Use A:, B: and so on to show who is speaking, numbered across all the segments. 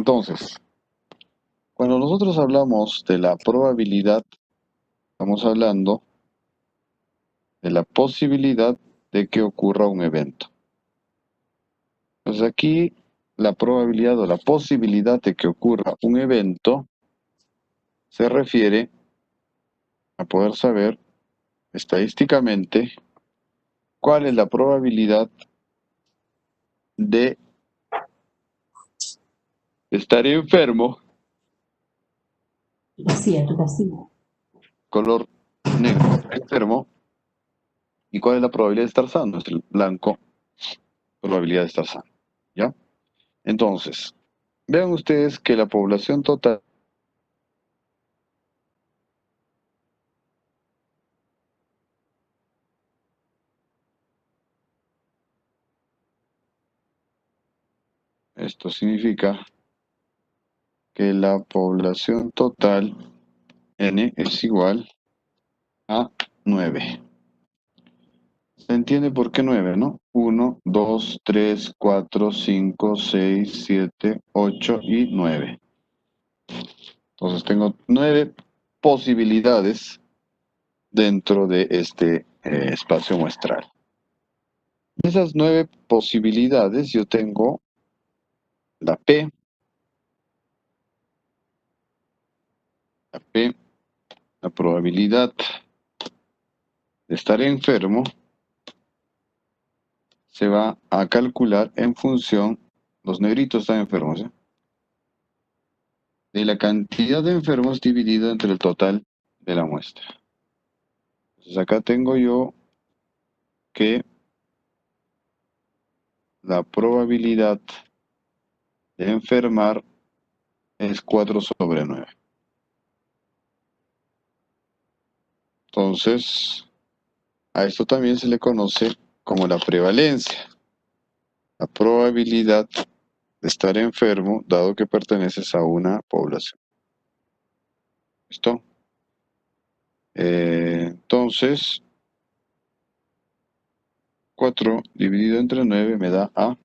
A: Entonces, cuando nosotros hablamos de la probabilidad, estamos hablando de la posibilidad de que ocurra un evento. Entonces aquí la probabilidad o la posibilidad de que ocurra un evento se refiere a poder saber estadísticamente cuál es la probabilidad de estar enfermo, color negro, enfermo, y cuál es la probabilidad de estar sano, es el blanco, probabilidad de estar sano, ¿ya? Entonces, vean ustedes que la población total esto significa que la población total n es igual a 9. ¿Se entiende por qué 9, no? 1, 2, 3, 4, 5, 6, 7, 8 y 9. Entonces tengo 9 posibilidades dentro de este espacio muestral. De esas 9 posibilidades yo tengo la P, la probabilidad de estar enfermo, se va a calcular en función, los negritos están enfermos, de la cantidad de enfermos dividido entre el total de la muestra. Entonces acá tengo yo que la probabilidad de enfermar es 4 sobre 9. Entonces, a esto también se le conoce como la prevalencia. La probabilidad de estar enfermo, dado que perteneces a una población. ¿Listo? Entonces, 4 dividido entre 9 me da a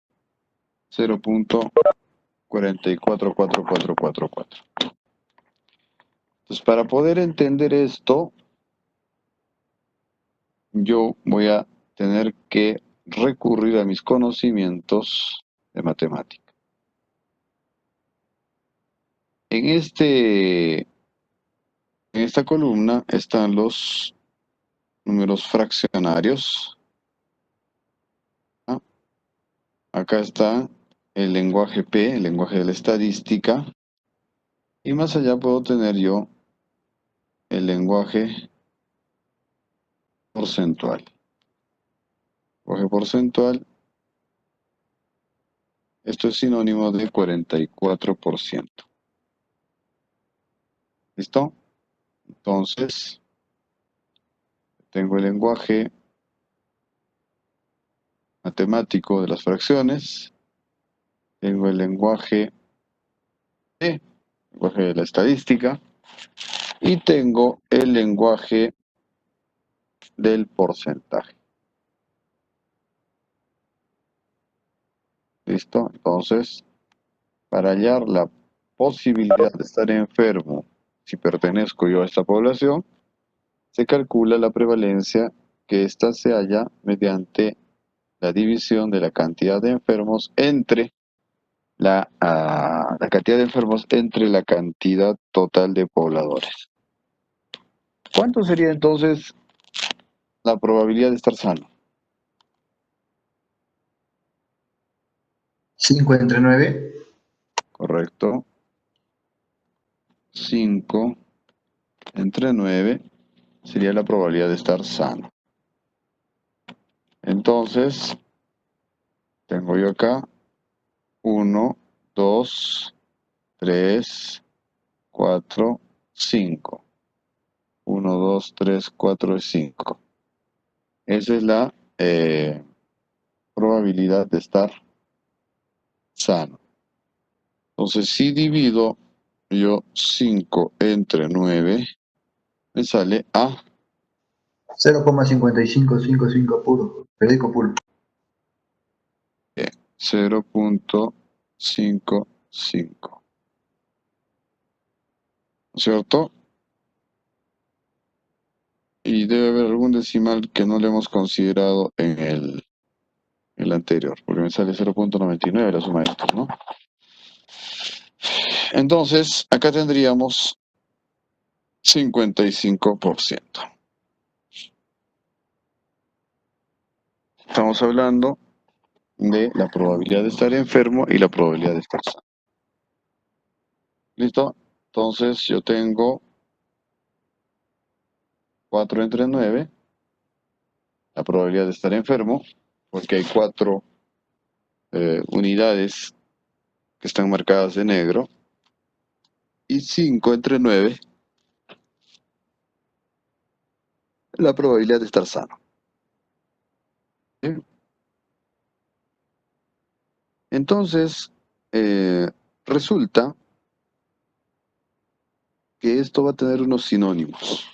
A: 0.444444. Entonces, para poder entender esto, yo voy a tener que recurrir a mis conocimientos de matemática. En esta columna están los números fraccionarios. Acá está el lenguaje P, el lenguaje de la estadística. Y más allá puedo tener yo el lenguaje porcentual. Lenguaje porcentual, esto es sinónimo de 44%. ¿Listo? Entonces, tengo el lenguaje matemático de las fracciones, tengo el lenguaje P, lenguaje de la estadística, y tengo el lenguaje del porcentaje. ¿Listo? Entonces, para hallar la posibilidad de estar enfermo si pertenezco yo a esta población, se calcula la prevalencia que ésta se halla mediante la división de la cantidad de enfermos entre la cantidad de enfermos entre la cantidad total de pobladores. ¿Cuánto sería entonces la probabilidad de estar sano?
B: 5 entre 9.
A: Correcto. 5 entre 9 sería la probabilidad de estar sano. Entonces, tengo yo acá 1, 2, 3, 4, 5. 1, 2, 3, 4 y 5. Esa es la probabilidad de estar sano. Entonces, si divido yo 5 entre 9, me sale a
B: 0,5555 puro, periódico puro.
A: 0.55. ¿cierto? Y debe haber algún decimal que no le hemos considerado en el anterior, porque me sale 0.99 la suma de estos, ¿no? Entonces, acá tendríamos 55%. Estamos hablando de la probabilidad de estar enfermo y la probabilidad de estar sano. ¿Listo? Entonces yo tengo 4 entre 9, la probabilidad de estar enfermo, porque hay 4 unidades que están marcadas de negro, y 5 entre 9, la probabilidad de estar sano. ¿Sí? Entonces, resulta que esto va a tener unos sinónimos.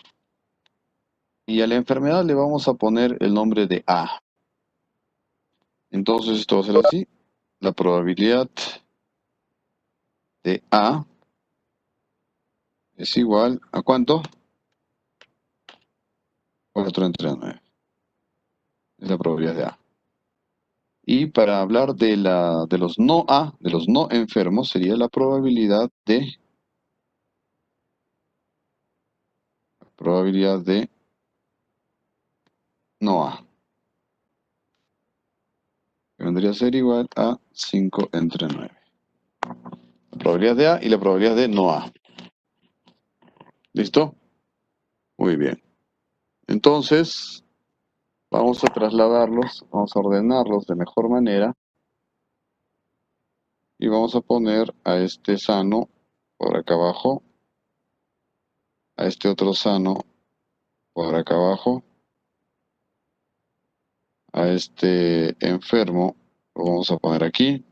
A: Y a la enfermedad le vamos a poner el nombre de A. Entonces esto va a ser así. La probabilidad de A es igual a ¿cuánto? 4 entre 9. Es la probabilidad de A. Y para hablar de los no A, de los no enfermos, sería la probabilidad de no A. Que vendría a ser igual a 5 entre 9. La probabilidad de A y la probabilidad de no A. ¿Listo? Muy bien. Entonces, vamos a trasladarlos, vamos a ordenarlos de mejor manera. Y vamos a poner a este sano por acá abajo, a este otro sano por acá abajo, a este enfermo lo vamos a poner aquí,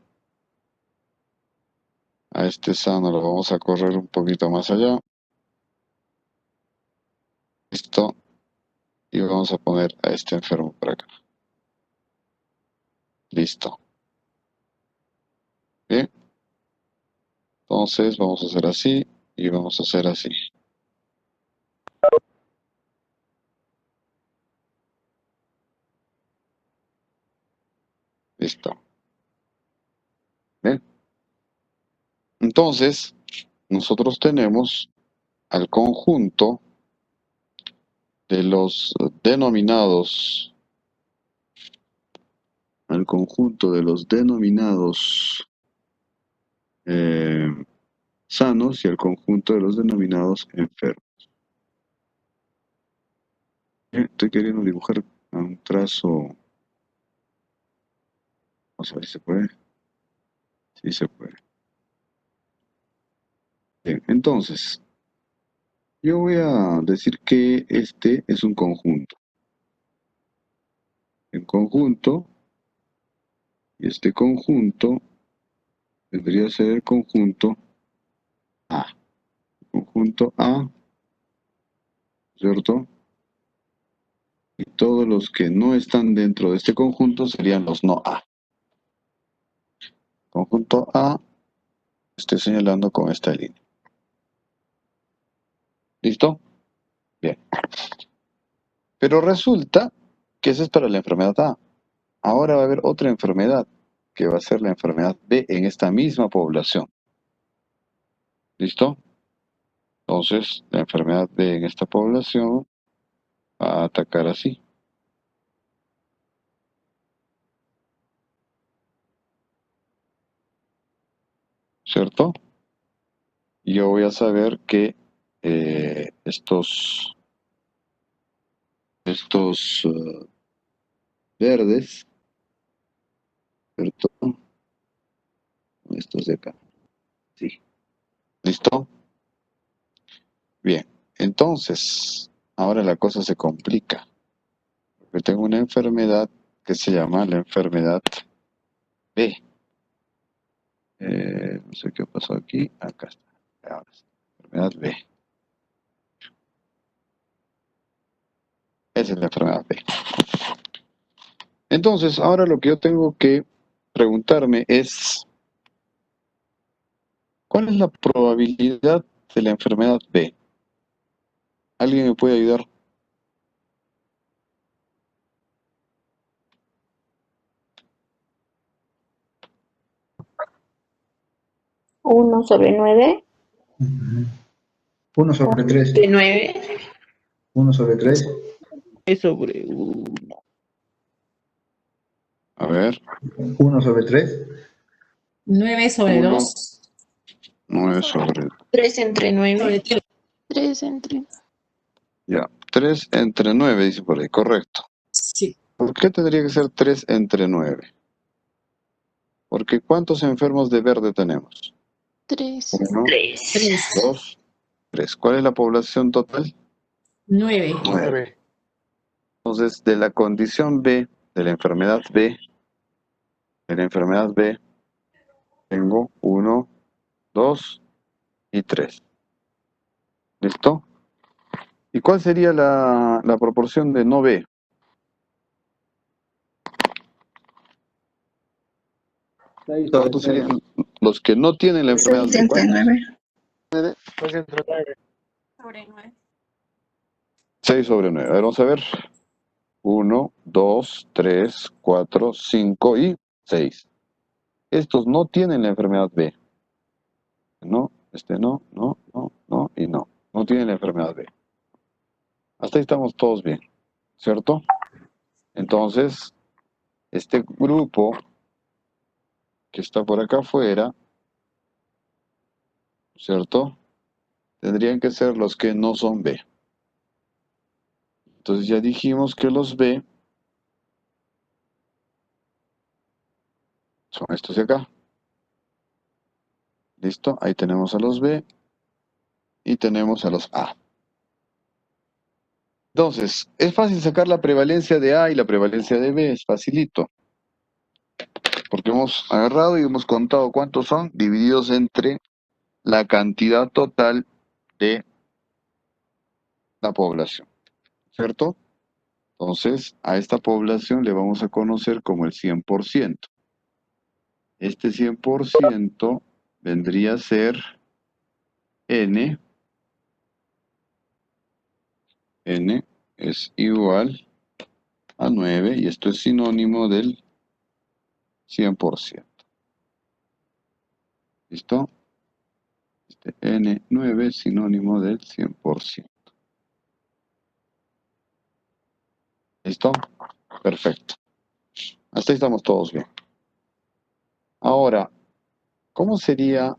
A: a este sano lo vamos a correr un poquito más allá, listo, y vamos a poner a este enfermo por acá, listo. Bien, entonces vamos a hacer así y vamos a hacer así. Listo. Bien. Entonces, nosotros tenemos al conjunto de los denominados, eh, sanos y al conjunto de los denominados enfermos. Estoy queriendo dibujar un trazo. Vamos a ver si se puede. Sí se puede. Bien, entonces, yo voy a decir que este es un conjunto. En conjunto, y este conjunto vendría a ser el conjunto A. Conjunto A, ¿cierto? Y todos los que no están dentro de este conjunto serían los no A. Conjunto A, estoy señalando con esta línea. ¿Listo? Bien. Pero resulta que eso es para la enfermedad A. Ahora va a haber otra enfermedad, que va a ser la enfermedad B en esta misma población. ¿Listo? Entonces, la enfermedad B en esta población va a atacar así. ¿Cierto? Y yo voy a saber que estos verdes, ¿cierto? Estos de acá. Sí. ¿Listo? Bien. Entonces, ahora la cosa se complica. Porque tengo una enfermedad que se llama la enfermedad B. No sé qué pasó aquí. Acá está. Ahora sí. Enfermedad B. Esa es la enfermedad B. Entonces, ahora lo que yo tengo que preguntarme es, ¿cuál es la probabilidad de la enfermedad B. ¿Alguien me puede ayudar?
C: Uno sobre 9.
B: 1 sobre 3.
C: De 9.
B: 1 sobre 3.
D: Es sobre 1.
A: A ver,
B: 1 sobre 3.
E: 9 sobre
A: Uno.
E: 2.
A: 9 sobre...
C: 3 entre 9.
F: 3 entre.
A: Ya, 3 entre 9, dice por ahí, correcto.
E: Sí.
A: ¿Por qué tendría que ser 3 entre 9? Porque ¿cuántos enfermos de verde tenemos?
F: 3.
A: 1,
C: 3.
E: 3.
A: 2, 3. ¿Cuál es la población total?
E: 9.
A: 9. Entonces, de la condición B, de la enfermedad B, tengo 1, 2 y 3. ¿Listo? ¿Y cuál sería la proporción de no B? ¿Cuántos serían los que no tienen la enfermedad
C: 6
A: B?
C: entre 9.
F: Sobre 9.
A: 6 sobre 9. A ver, vamos a ver. 1, 2, 3, 4, 5 y 6. Estos no tienen la enfermedad B. No, no, no, no, no y no. No tienen la enfermedad B. Hasta ahí estamos todos bien, ¿cierto? Entonces, este grupo que está por acá afuera, ¿cierto? Tendrían que ser los que no son B. Entonces ya dijimos que los B son estos de acá. ¿Listo? Ahí tenemos a los B y tenemos a los A. Entonces, es fácil sacar la prevalencia de A y la prevalencia de B, es facilito. Porque hemos agarrado y hemos contado cuántos son divididos entre la cantidad total de la población, ¿cierto? Entonces, a esta población le vamos a conocer como el 100%. Este 100% vendría a ser N. N es igual a 9 y esto es sinónimo del 100%. ¿Listo? Este N9 es sinónimo del 100%. ¿Listo? Perfecto. Hasta ahí estamos todos bien. Ahora, ¿cómo sería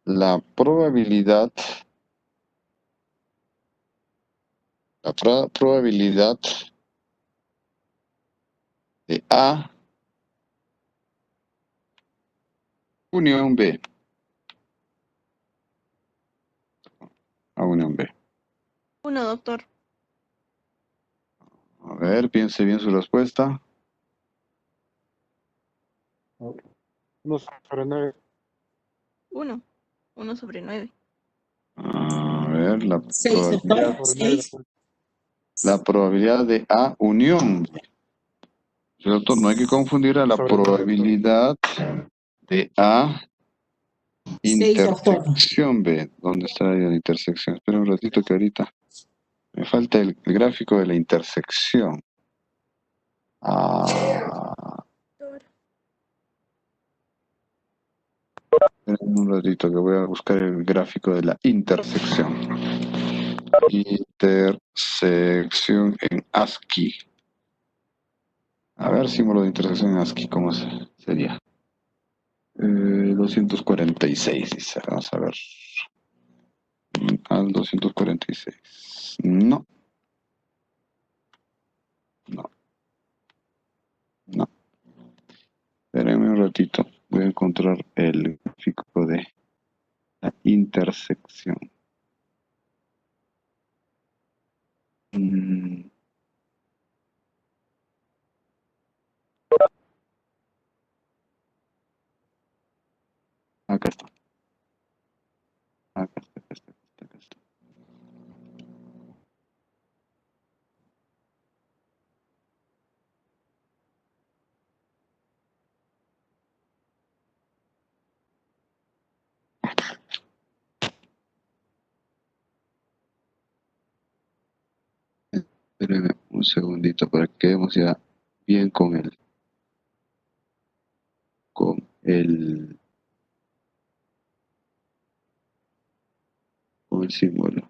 A: la probabilidad, probabilidad de A unión B? A unión B.
F: 1, doctor.
A: A ver, piense bien su respuesta.
G: 1 sobre 9.
F: 1. 1 sobre 9.
A: A ver,
E: 6, doctor.
G: Sobre 9.
E: 6.
A: la probabilidad de A unión B. ¿Cierto? No hay que confundir a la
G: Sobre nueve.
A: probabilidad de A
E: 6, doctor.
A: intersección B. ¿Dónde está la intersección? Espera un ratito que ahorita me falta el gráfico de la intersección. Esperen un ratito que voy a buscar el gráfico de la intersección. Intersección en ASCII. A ver, símbolo de intersección en ASCII, ¿cómo sería? 246, dice. Vamos a ver. Al 246. No. No. No. Espérenme un ratito. Voy a encontrar el gráfico de la intersección. Acá está. Acá está, acá está, acá está. Un segundito para que quedemos ya bien con el símbolo.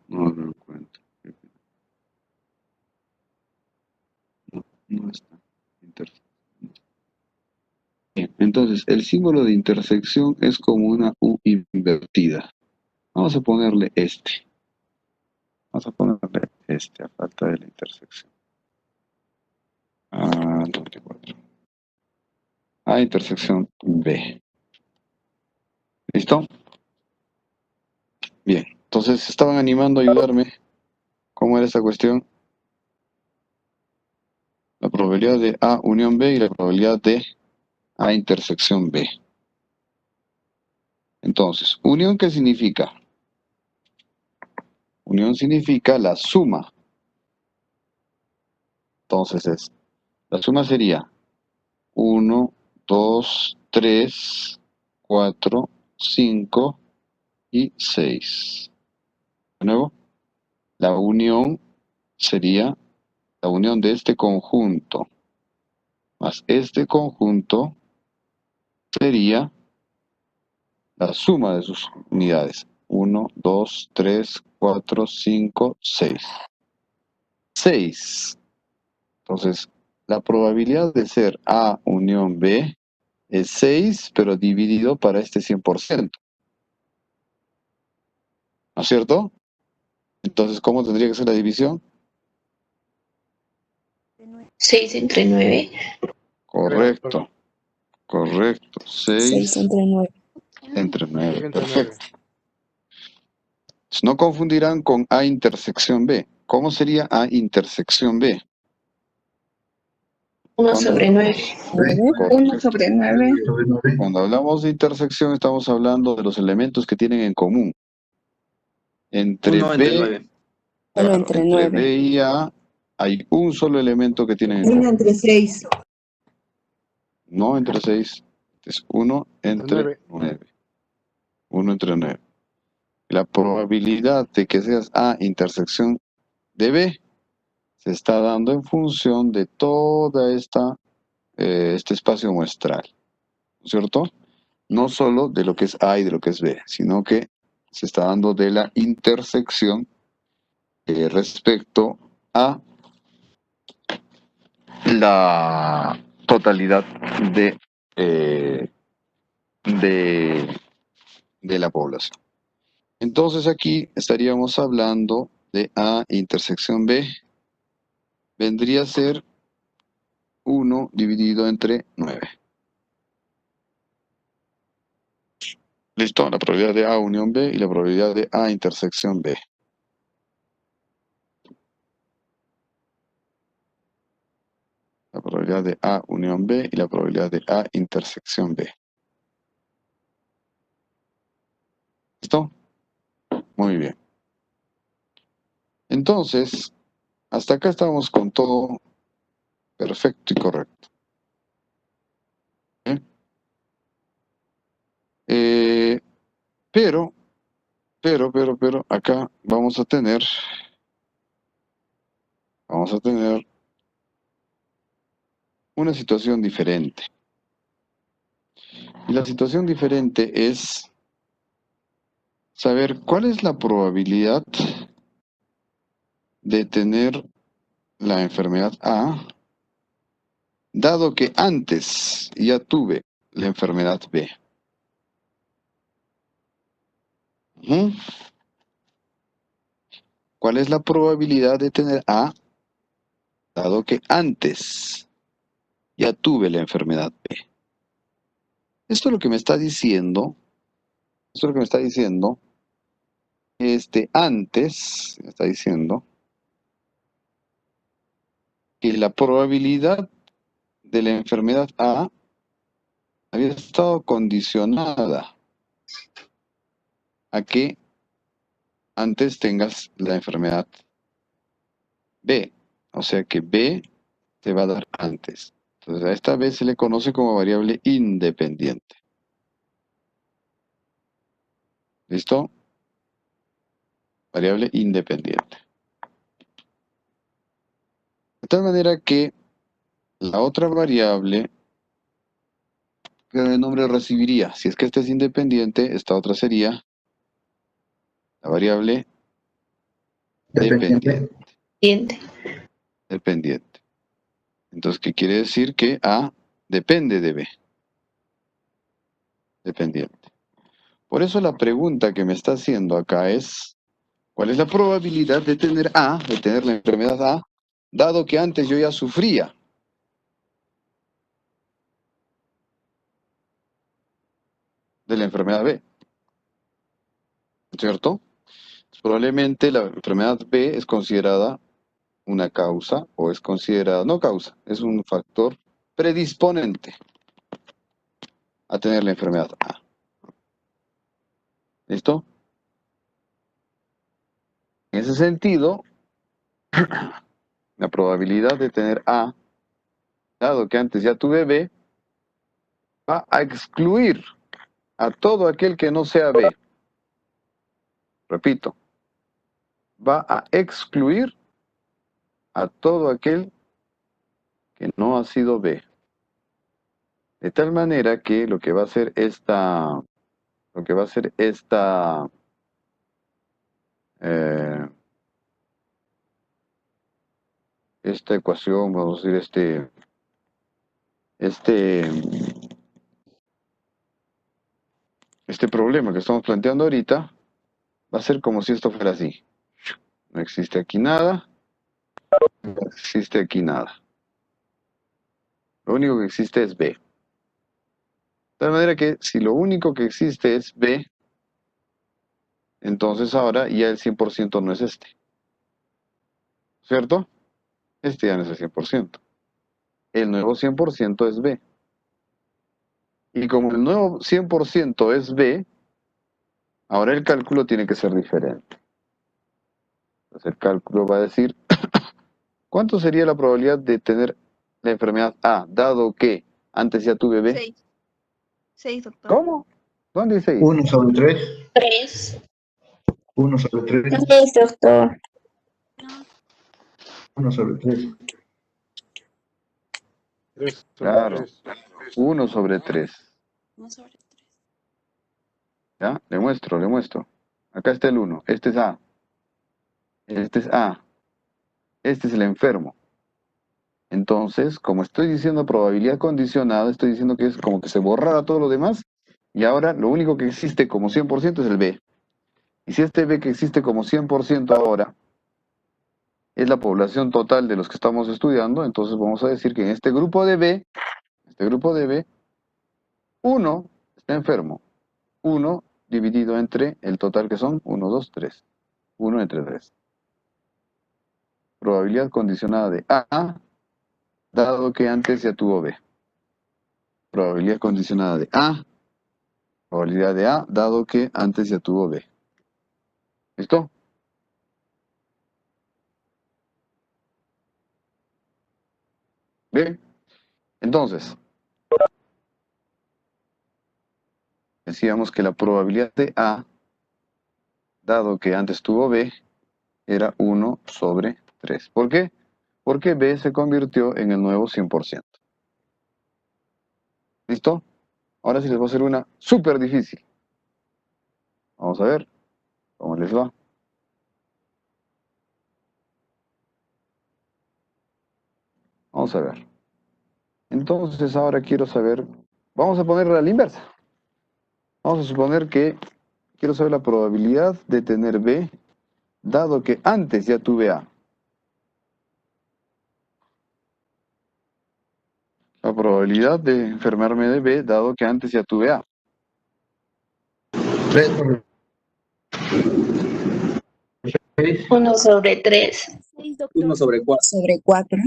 A: No lo encuentro. No está. Bien, entonces, el símbolo de intersección es como una U invertida. Vamos a ponerle este. Vamos a ponerle este a falta de la intersección. A intersección B. ¿Listo? Bien. Entonces, estaban animando a ayudarme. ¿Cómo era esta cuestión? La probabilidad de A unión B y la probabilidad de A intersección B. Entonces, ¿unión qué significa? Unión significa la suma. Entonces, la suma sería 1, 2, 3, 4, 5 y 6. De nuevo, la unión sería la unión de este conjunto más este conjunto sería la suma de sus unidades. 1, 2, 3, 4, 5, 6. 6. Entonces, la probabilidad de ser A unión B es 6, pero dividido para este 100%. ¿No es cierto? Entonces, ¿cómo tendría que ser la división?
C: 6 entre 9.
A: Correcto. Correcto. 6
C: 6 entre 9.
A: entre 9.
G: Entre
A: Perfecto. No confundirán con A intersección B. ¿Cómo sería A intersección B?
C: 1 sobre 9.
F: 1 sobre 9.
B: Sobre 9.
A: Cuando hablamos de intersección estamos hablando de los elementos que tienen en común. Entre
D: 1 entre
A: B,
D: 9.
C: Solo
A: claro,
C: entre
A: entre
C: 9.
A: B y A hay un solo elemento que tienen en
H: 1
A: común.
H: entre 6.
A: No entre 6, es 1 entre
G: 9.
A: 9. 1 entre 9. La probabilidad de que seas A intersección de B se está dando en función de toda este espacio muestral, ¿no es cierto? No solo de lo que es A y de lo que es B, sino que se está dando de la intersección respecto a la totalidad de, eh, de, de la población. Entonces aquí estaríamos hablando de A intersección B, vendría a ser 1 dividido entre 9. Listo, la probabilidad de A unión B y la probabilidad de A intersección B. La probabilidad de A unión B y la probabilidad de A intersección B. ¿Listo? Muy bien. Entonces, hasta acá estamos con todo perfecto y correcto. Pero, acá vamos a tener una situación diferente. Y la situación diferente es saber cuál es la probabilidad de tener la enfermedad A, dado que antes ya tuve la enfermedad B. ¿Cuál es la probabilidad de tener A, dado que antes ya tuve la enfermedad B? Esto es lo que me está diciendo, antes, me está diciendo que la probabilidad de la enfermedad A había estado condicionada a que antes tengas la enfermedad B. O sea que B te va a dar antes. Entonces a esta B se le conoce como variable independiente. ¿Listo? variable independiente. De tal manera que la otra variable, ¿qué nombre recibiría? Si es que esta es independiente, esta otra sería la variable
B: Dependiente.
C: Siguiente.
A: dependiente. Entonces, ¿qué quiere decir? Que A depende de B. Dependiente. Por eso la pregunta que me está haciendo acá es, ¿cuál es la probabilidad de tener A, de tener la enfermedad A, dado que antes yo ya sufría de la enfermedad B? ¿Cierto? Probablemente la enfermedad B es considerada una causa, o es considerada, no causa, es un factor predisponente a tener la enfermedad A. ¿Listo? En ese sentido, la probabilidad de tener A, dado que antes ya tuve B, va a excluir a todo aquel que no sea B. Repito, va a excluir a todo aquel que no ha sido B. De tal manera que lo que va a hacer esta esta ecuación, vamos a decir, este problema que estamos planteando ahorita, va a ser como si esto fuera así. No existe aquí nada, no existe aquí nada. Lo único que existe es B. De tal manera que si lo único que existe es B, entonces ahora ya el 100% no es este. ¿Cierto? Este ya no es el 100%. El nuevo 100% es B. Y como el nuevo 100% es B, ahora el cálculo tiene que ser diferente. Entonces el cálculo va a decir, ¿cuánto sería la probabilidad de tener la enfermedad A, dado que antes ya tuve B?
F: 6. 6, doctor.
A: ¿Cómo? ¿Dónde dice 6?
B: 1 sobre 3.
C: 3.
B: 1 sobre 3.
C: 3, doctor.
B: 1 sobre 3.
G: 3 sobre
A: Claro,
G: 3.
A: 1 sobre 3.
E: 1 sobre 3.
A: ¿Ya? Le muestro. Acá está el 1. Este es A. Este es A. Este es el enfermo. Entonces, como estoy diciendo probabilidad condicionada, estoy diciendo que es como que se borrara todo lo demás y ahora lo único que existe como 100% es el B. Y si este B que existe como 100% ahora es la población total de los que estamos estudiando, entonces vamos a decir que en este grupo de B, 1 está enfermo. 1 dividido entre el total que son 1, 2, 3. 1 entre 3. Probabilidad condicionada de A, dado que antes ya tuvo B. Probabilidad condicionada de A, probabilidad de A, dado que antes ya tuvo B. ¿Listo? Bien. Entonces, decíamos que la probabilidad de A, dado que antes tuvo B, era 1 sobre 3. ¿Por qué? Porque B se convirtió en el nuevo 100%. ¿Listo? Ahora sí les voy a hacer una súper difícil. Vamos a ver cómo les va. Vamos a ver. Entonces ahora quiero saber, vamos a ponerla a la inversa. Vamos a suponer que quiero saber la probabilidad de tener B, dado que antes ya tuve A. La probabilidad de enfermarme de B, dado que antes ya tuve A.
B: 3 sobre 6.
C: 1 sobre 3.
H: 1 sobre 4.
F: Sobre 4.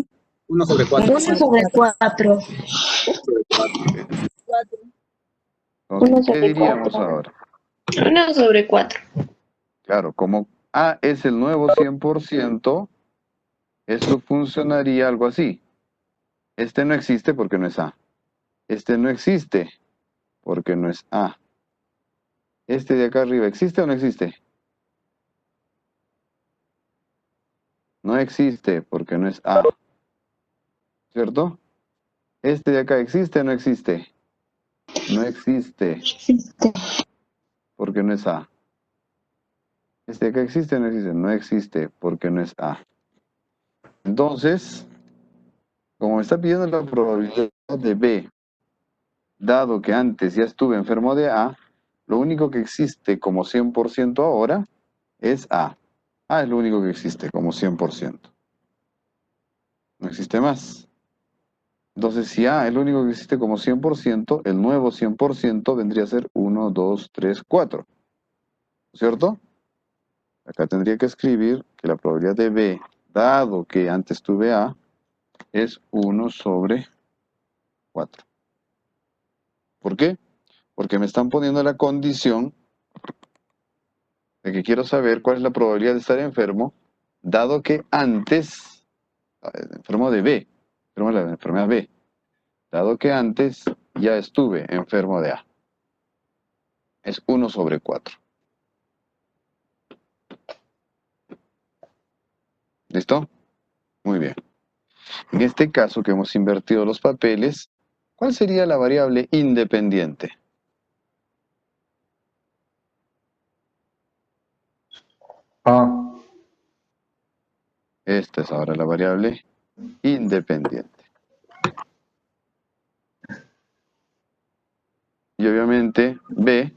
H: 1 sobre 4.
C: 1 sobre 4.
H: Sobre 4.
A: Entonces,
C: 1
A: ¿qué
C: sobre
A: diríamos
C: 4.
A: ahora?
C: 1 sobre 4.
A: Claro, como A es el nuevo 100%, esto funcionaría algo así. Este no existe porque no es A. Este no existe porque no es A. ¿Este de acá arriba existe o no existe? No existe porque no es A, ¿cierto? ¿Este de acá existe o no existe? No existe
C: Existe.
A: porque no es A. ¿Este de acá existe o no existe? No existe porque no es A. Entonces, como me está pidiendo la probabilidad de B, dado que antes ya estuve enfermo de A, lo único que existe como 100% ahora es A. A es lo único que existe como 100%. No existe más. Entonces, si A es lo único que existe como 100%, el nuevo 100% vendría a ser 1, 2, 3, 4. ¿Cierto? Acá tendría que escribir que la probabilidad de B, dado que antes tuve A, es 1 sobre 4. ¿Por qué? Porque me están poniendo la condición de que quiero saber cuál es la probabilidad de estar enfermo, dado que antes, enfermo de B, enfermo de la enfermedad B, dado que antes ya estuve enfermo de A. Es 1 sobre 4. ¿Listo? Muy bien. En este caso que hemos invertido los papeles, ¿cuál sería la variable independiente?
B: A.
A: Esta es ahora la variable independiente. Y obviamente B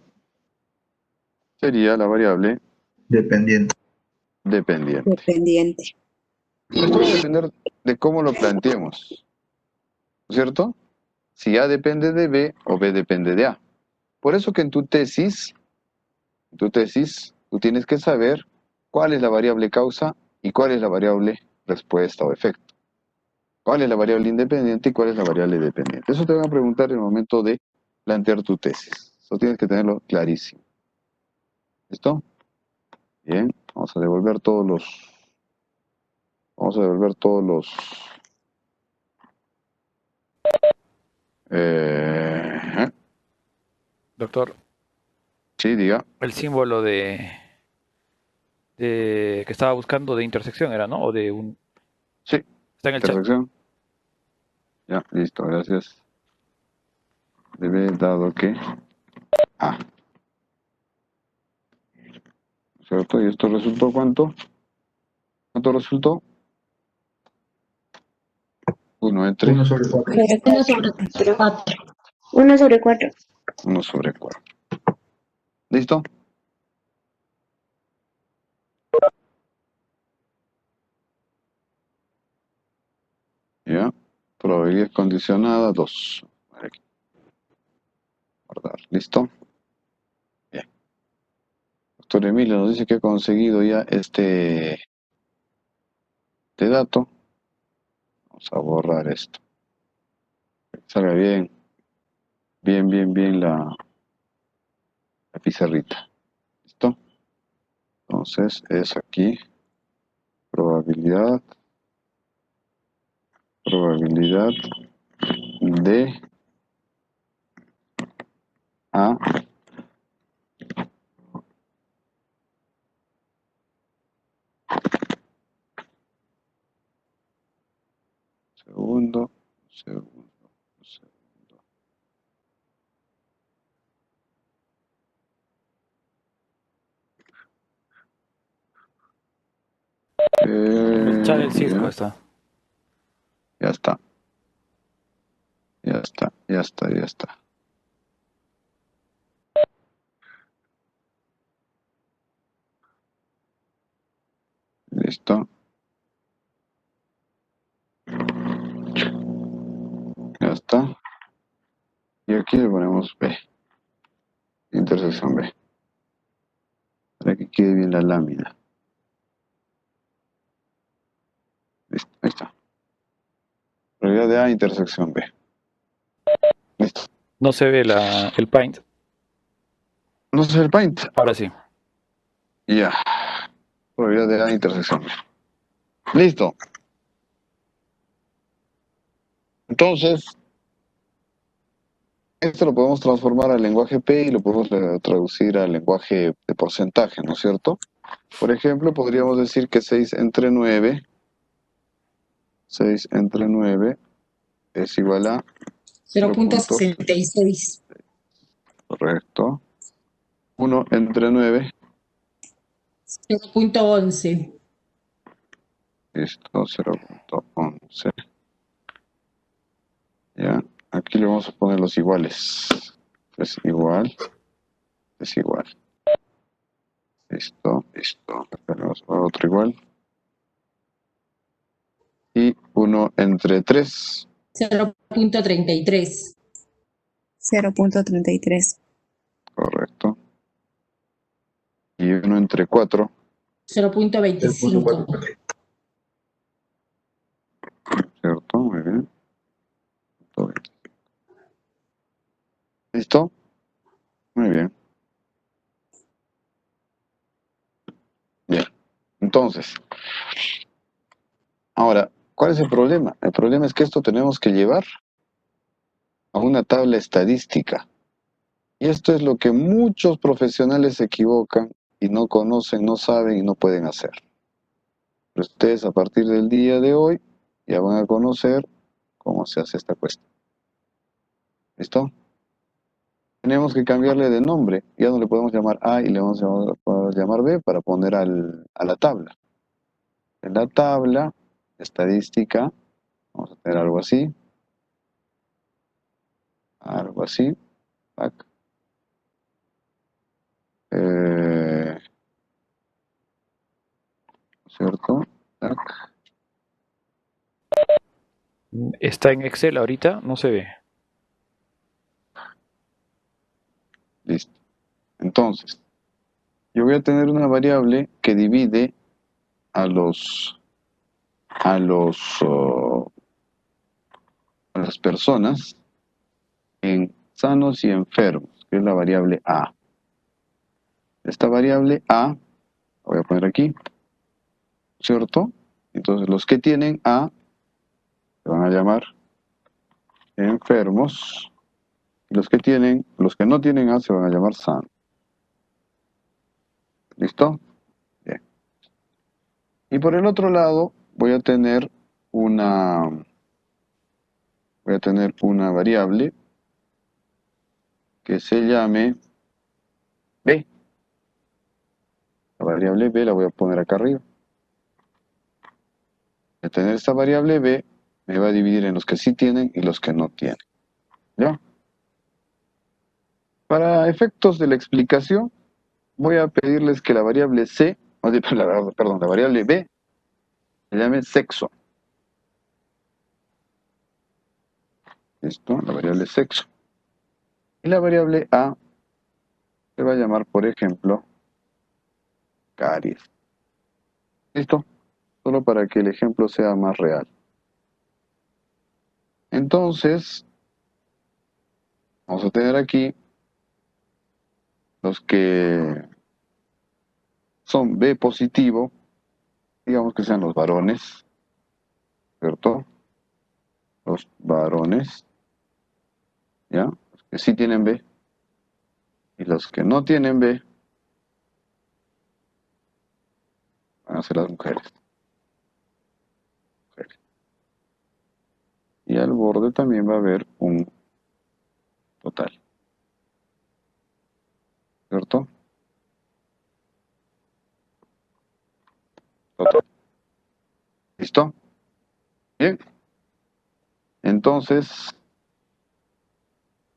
A: sería la variable
B: Dependiente.
A: dependiente.
F: Dependiente.
A: Esto va a depender de cómo lo planteemos, ¿cierto? Si A depende de B o B depende de A. Por eso que en tu tesis, tú tienes que saber cuál es la variable causa y cuál es la variable respuesta o efecto. ¿Cuál es la variable independiente y cuál es la variable dependiente? Eso te van a preguntar en el momento de plantear tu tesis. Eso tienes que tenerlo clarísimo. ¿Listo? Bien, vamos a devolver todos los... Vamos a devolver todos los...
I: Doctor,
A: sí, diga.
I: el símbolo de que estaba buscando de intersección era, ¿no? O de un...
A: Sí,
I: Está en el chat.
A: intersección. Ya, listo, gracias. Debe dado que A. ¿Cierto? ¿Y esto resultó cuánto? ¿Cuánto resultó? 1 entre
B: 1 sobre 4.
C: 1 sobre 4. 1 sobre 4.
A: 1 sobre 4. ¿Listo? Ya. Probabilidad condicionada 2. Aquí. Guardar. ¿Listo? Bien. Doctor Emilio nos dice que ha conseguido ya este dato. Vamos a borrar esto. Que salga bien. Bien la pizarrita. ¿Listo? Entonces es aquí. Probabilidad de A segundo.
I: El chat del Cisco
A: Ya,
I: está.
A: ya está. Ya está. Listo. Ya está. Y aquí le ponemos B. Intersección B. Para que quede bien la lámina. Listo. Ahí está. Probabilidad de A, intersección B. Listo.
I: No se ve el paint.
A: No sé el paint.
I: Ahora sí.
A: Ya. Probabilidad de A, intersección B. Listo. Entonces, esto lo podemos transformar al lenguaje P y lo podemos traducir al lenguaje de porcentaje, ¿no es cierto? Por ejemplo, podríamos decir que 6 entre 9 6 entre 9 es igual a
E: 0.66.
A: correcto. 1 entre 9,
E: 0.11.
A: listo, 0.11. Ya, aquí le vamos a poner los iguales. Es igual, es igual. Listo, listo. Acá le vamos a poner otro igual. Y 1 entre 3,
E: 0.33.
C: 0.33.
A: correcto. Y 1 entre 4,
E: 0.25.
A: ¿cierto? Muy bien. ¿Listo? Muy bien. Bien. Entonces, ahora, ¿cuál es el problema? El problema es que esto tenemos que llevar a una tabla estadística. Y esto es lo que muchos profesionales se equivocan y no conocen, no saben y no pueden hacer. Pero ustedes a partir del día de hoy ya van a conocer cómo se hace esta cuestión. ¿Listo? Tenemos que cambiarle de nombre. Ya no le podemos llamar A y le vamos a llamar B para poner a la tabla. En la tabla estadística vamos a tener algo así. Algo así. Tac. ¿Cierto? Tac.
I: Está en Excel ahorita, no se ve.
A: Listo. Entonces, yo voy a tener una variable que divide a las personas en sanos y enfermos, que es la variable A. Esta variable A, la voy a poner aquí, ¿cierto? Entonces los que tienen A se van a llamar enfermos, y los que no tienen A se van a llamar sanos. ¿Listo? Bien. Y por el otro lado voy a tener una variable que se llame B. La variable B la voy a poner acá arriba. Al tener esta variable B, me va a dividir en los que sí tienen y los que no tienen. ¿Ya? Para efectos de la explicación, voy a pedirles que la variable C, la variable B, se llame sexo. ¿Listo? La variable sexo. Y la variable A se va a llamar, por ejemplo, caries. ¿Listo? Solo para que el ejemplo sea más real. Entonces, vamos a tener aquí los que son B positivo, digamos que sean los varones, ¿cierto? Los varones, ¿ya? Los que sí tienen B. Y los que no tienen B van a ser las mujeres. Y al borde también va a haber un total. ¿Cierto? Total. ¿Listo? Bien. Entonces,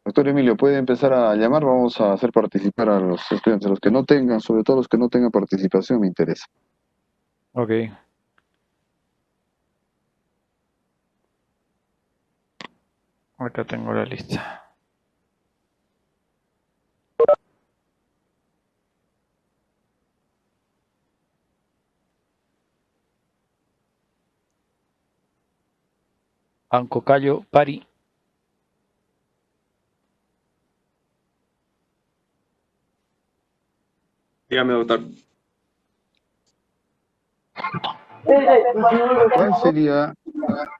A: doctor Emilio, puede empezar a llamar. Vamos a hacer participar a los estudiantes, los que no tengan, sobre todo los que no tengan participación, me interesa.
I: Ok. Acá tengo la lista. Ancocayo, Pari.
H: Dígame, doctor.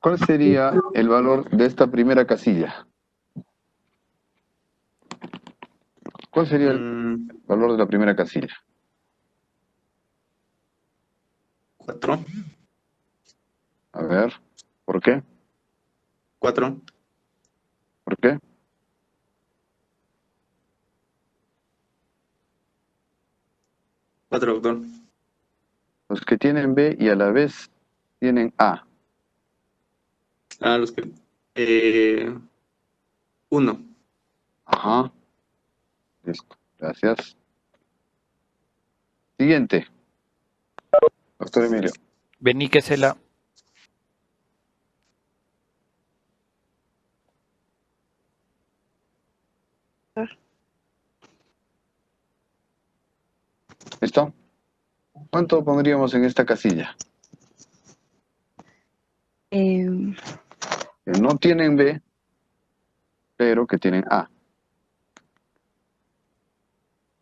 A: ¿Cuál sería el valor de esta primera casilla? ¿Cuál sería el valor de la primera casilla?
H: 4.
A: A ver,
H: 4, doctor.
A: Los que tienen B y a la vez tienen A.
H: Ah, los que... 1.
A: Ajá. Listo. Gracias. Siguiente. Doctor Emilio.
I: Beniquesela.
A: ¿Listo? ¿Cuánto pondríamos en esta casilla? Que no tienen B, pero que tienen A.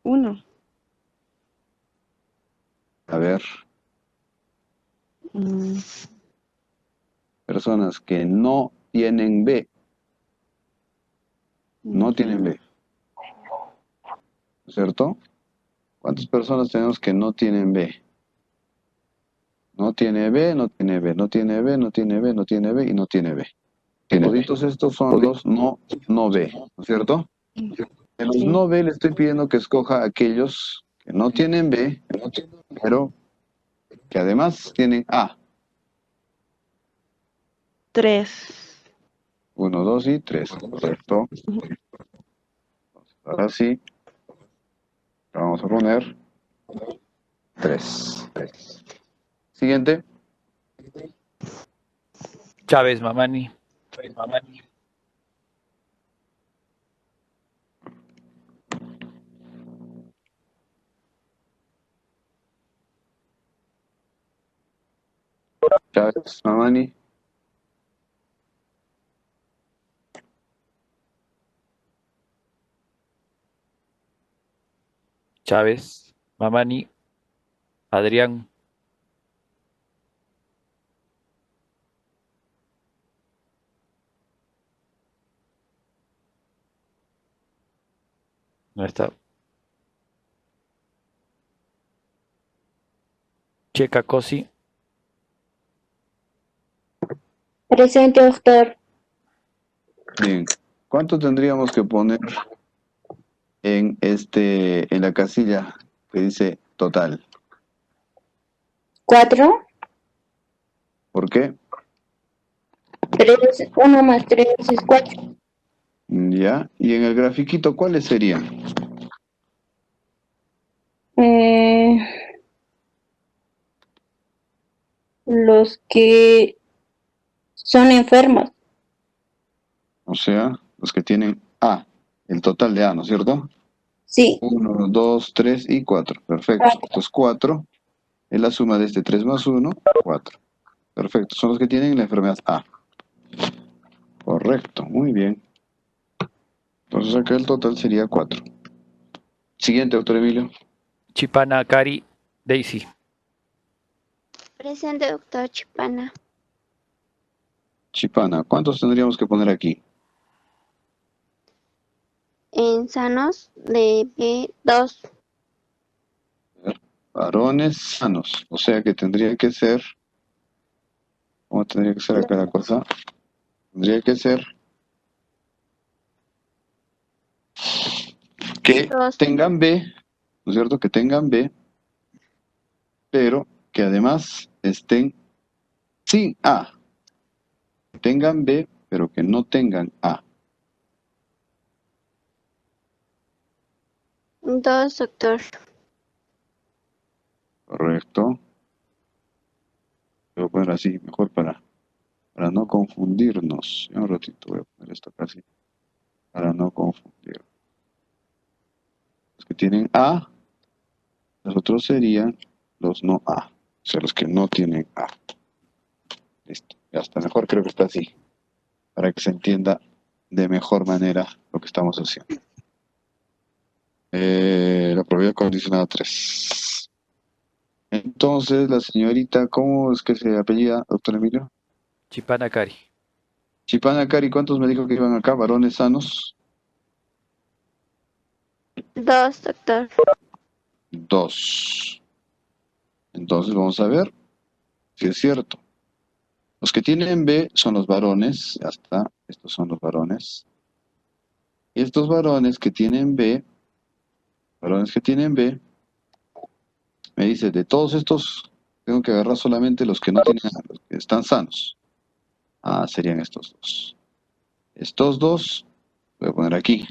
F: 1.
A: A ver, personas que no tienen B. No tienen B. ¿Cierto? ¿Cuántas personas tenemos que no tienen B? No tiene B, no tiene B, no tiene B, no tiene B, no tiene B y no tiene B. Toditos estos son los no B, ¿no es cierto? En los no B le estoy pidiendo que escoja aquellos que no tienen B, pero que además tienen A.
F: 3.
A: 1, 2 y 3, correcto. Entonces, ahora sí, vamos a poner 3. Siguiente.
I: Chávez Mamani.
A: Chávez, Mamani.
I: Chávez Mamani. Adrián. No está. Checa Cosi.
C: Presente, doctor.
A: Bien. ¿Cuánto tendríamos que poner en la casilla que dice total?
C: 4.
A: ¿Por qué?
C: 3. 1 más 3 es 4.
A: Ya. Y en el grafiquito, ¿cuáles serían?
C: Los que son enfermos.
A: O sea, los que tienen A, el total de A, ¿no es cierto?
C: Sí.
A: 1, 2, 3 y 4. Perfecto. Entonces 4 es la suma de 3 más 1, 4. Perfecto. Son los que tienen la enfermedad A. Correcto. Muy bien. Entonces acá el total sería 4. Siguiente, doctor Emilio.
I: Chipana Cari. Daisy.
C: Presente, doctor Chipana.
A: Chipana. ¿Cuántos tendríamos que poner aquí?
C: En sanos de B2.
A: Varones sanos. O sea que tendría que ser... ¿Cómo tendría que ser acá la cosa? Tendría que ser que tengan B, ¿no es cierto? Que tengan B, pero que además estén sin A. Tengan B, pero que no tengan A.
C: 2, doctor.
A: Correcto. Voy a poner así, mejor para no confundirnos. Un ratito voy a poner esto casi. Para no confundir. Los que tienen A, los otros serían los no A. O sea, los que no tienen A. Listo. Ya está mejor, creo que está así. Para que se entienda de mejor manera lo que estamos haciendo. La probabilidad condicionada 3. Entonces, la señorita, ¿cómo es que se apellida, doctor Emilio?
I: Chipana Cari.
A: Chipana Cari, ¿cuántos me dijo que iban acá? ¿Varones sanos?
C: 2, doctor.
A: 2. Entonces, vamos a ver si es cierto. Los que tienen B son los varones. Ya está. Estos son los varones. Y estos varones que tienen B, Me dice, de todos estos, tengo que agarrar solamente los que no tienen A, los que están sanos. Ah, serían estos dos. Estos dos, voy a poner aquí.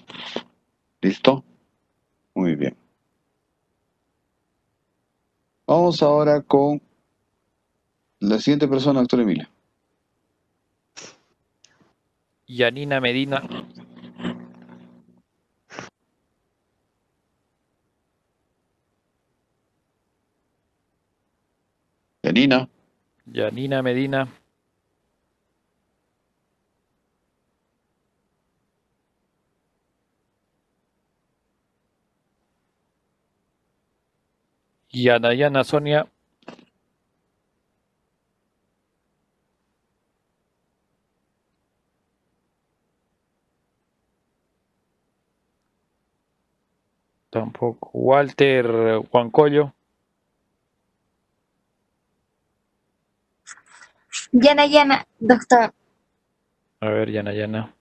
A: ¿Listo? Muy bien. Vamos ahora con la siguiente persona, doctor Emilio.
I: Yanina Medina.
A: Yanina.
I: Yanina Medina. Yanayana Sonia. Tampoco. Walter Huancoyo.
C: Yana, doctor.
I: A ver, Yanayana.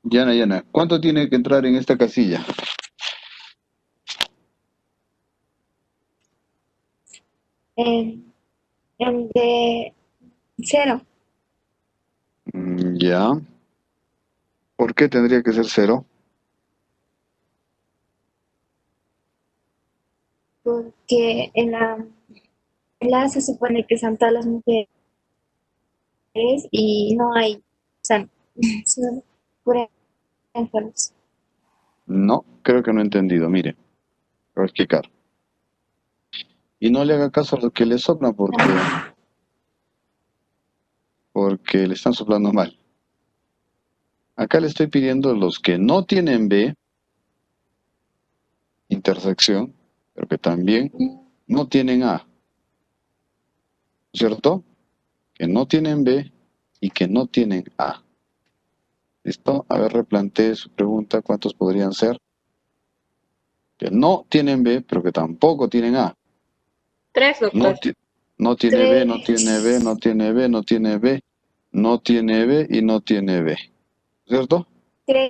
A: Yana. ¿Cuánto tiene que entrar en esta casilla?
C: El de 0.
A: Ya. ¿Por qué tendría que ser 0?
C: Porque en la se supone que son todas las mujeres y no hay, o sea, son puras enfermos.
A: No, creo que no he entendido. Mire, voy a explicar. Y no le haga caso a lo que le sopla porque le están soplando mal. Acá le estoy pidiendo los que no tienen B, intersección, pero que también no tienen A. ¿Cierto? Que no tienen B y que no tienen A. ¿Listo? A ver, replantee su pregunta. ¿Cuántos podrían ser? Que no tienen B, pero que tampoco tienen A.
J: 3, doctor.
A: No tiene B, no tiene B, no tiene B, no tiene B, no tiene B y no tiene B. ¿Cierto?
C: 3.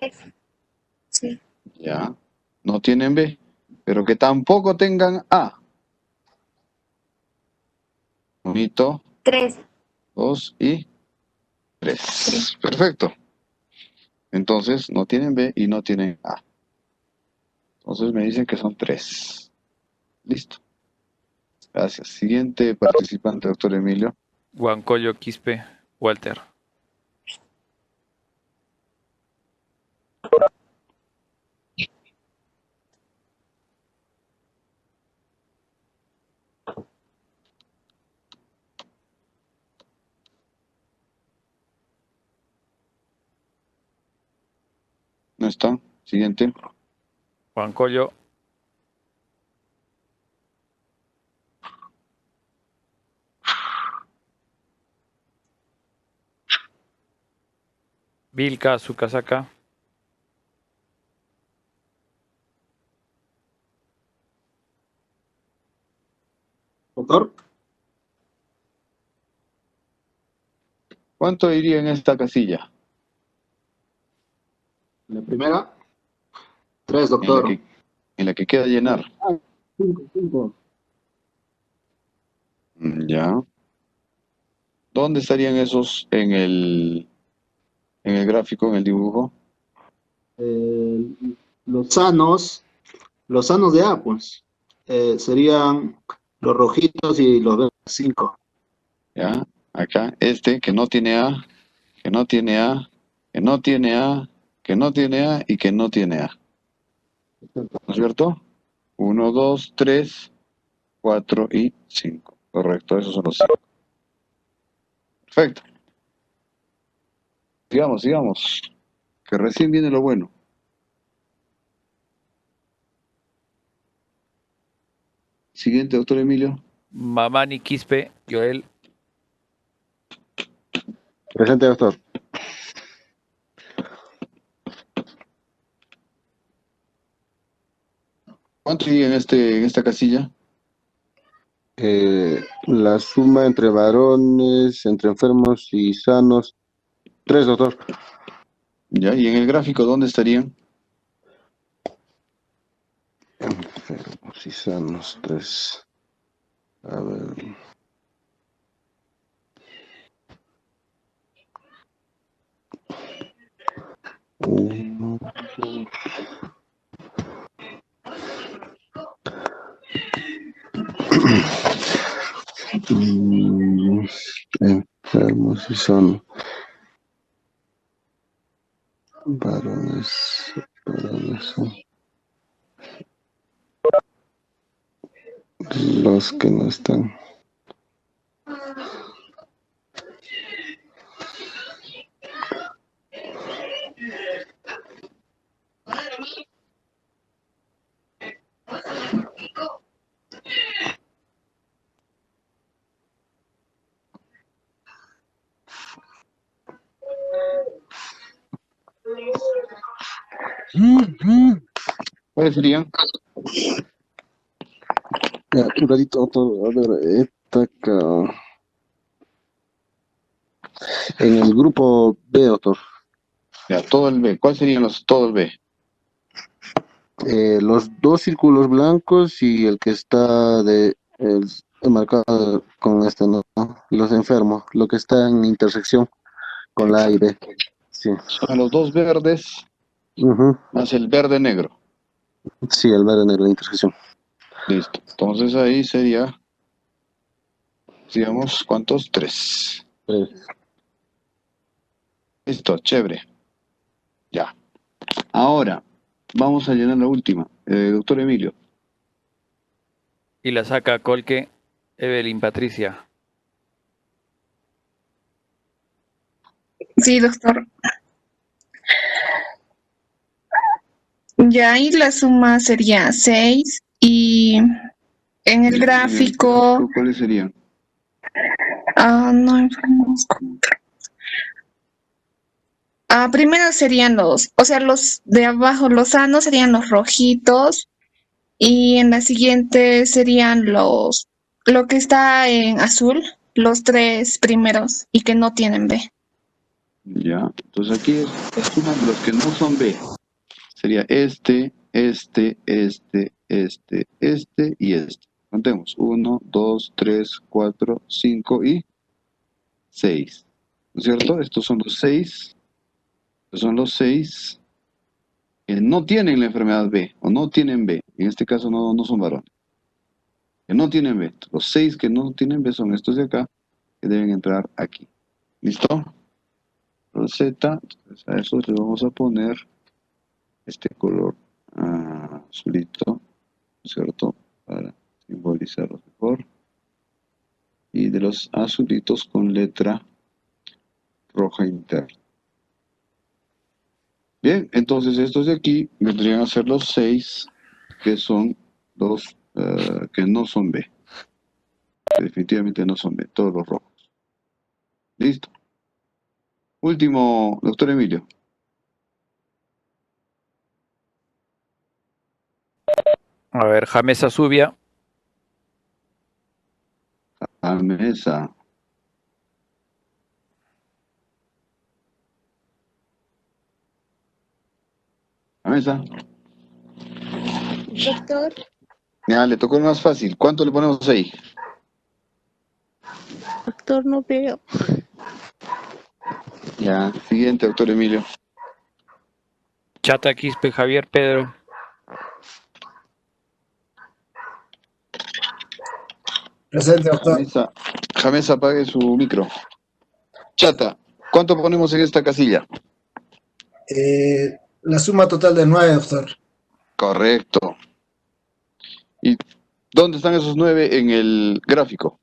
C: Sí.
A: Ya. No tienen B, pero que tampoco tengan A. Bonito.
C: 3.
A: 2 y 3. Perfecto. Entonces, no tienen B y no tienen A. Entonces me dicen que son 3. Listo. Gracias. Siguiente participante, doctor Emilio.
I: Huancoyo Quispe. Walter.
A: No está. Siguiente.
I: Huancoyo. Vilca Sukasaka.
H: Doctor,
A: ¿Cuánto iría en esta casilla?
H: la primera. 3,
A: En la
H: doctor.
A: que queda llenar.
H: 5.
A: Ya. ¿Dónde estarían esos en el gráfico, en el dibujo?
H: Los sanos de A, pues, serían los rojitos y los verdes 5.
A: Ya. Acá, que no tiene A, que no tiene A, que no tiene A, que no tiene A y que no tiene A. ¿No es cierto? 1, 2, 3, 4 y 5. Correcto, esos son los 5. Perfecto. Sigamos. Que recién viene lo bueno. Siguiente, doctor Emilio.
I: Mamani Quispe. Joel.
G: Presente, doctor.
A: ¿Cuánto sigue en esta casilla?
G: La suma entre varones, entre enfermos y sanos. 3, doctor.
A: Ya, y en el gráfico, ¿dónde estarían?
G: Enfermos. y sanos, 3. A ver. Uno. Enfermos y son varones son los que no están.
A: ¿Cuáles serían?
G: Ya, un ratito, otro, a ver, esta acá. En el grupo B, autor.
A: Ya, todo el B. ¿Cuáles serían todo el B?
G: Los dos círculos blancos y el que está marcado con este, ¿no? Los enfermos, lo que está en intersección con la A y B. Sí.
A: Son los dos verdes
G: Ujú.
A: más el verde negro.
G: Sí, el verde negro de intersección.
A: Listo. Entonces ahí sería, digamos, ¿cuántos? 3.
G: 3.
A: Listo, chévere. Ya. Ahora, vamos a llenar la última. Doctor Emilio.
I: Y la saca Colque, Evelyn Patricia.
J: Sí, doctor. Ya ahí la suma sería 6 y en el gráfico...
A: ¿Cuáles serían?
J: no, primero serían los de abajo, los sanos serían los rojitos y en la siguiente serían lo que está en azul, los 3 primeros y que no tienen B.
A: Ya. Entonces aquí es la suma de los que no son B. Sería este y este. Contemos. 1, 2, 3, 4, 5 y 6. ¿No es cierto? Estos son los 6. Son los 6 que no tienen la enfermedad B o no tienen B. En este caso no son varones. Que no tienen B. Los 6 que no tienen B son estos de acá que deben entrar aquí. ¿Listo? Roseta. Entonces a eso le vamos a poner este color azulito, ¿cierto? Para simbolizarlo mejor. Y de los azulitos con letra roja interna. Bien, entonces estos de aquí vendrían a ser los 6 que son los que no son B. Definitivamente no son B, todos los rojos. Listo. Último, doctor Emilio.
I: A ver, Jamesa Zubia.
A: A mesa. A mesa.
C: Doctor,
A: Ya, le tocó el más fácil. ¿Cuánto le ponemos ahí?
F: Doctor, no veo.
A: Ya, siguiente, doctor Emilio.
I: Chata Quispe Javier Pedro.
B: Presente, doctor.
A: Jamesa, apague su micro. Chata, ¿cuánto ponemos en esta casilla?
B: La suma total de 9, doctor.
A: Correcto. ¿Y dónde están esos 9 en el gráfico?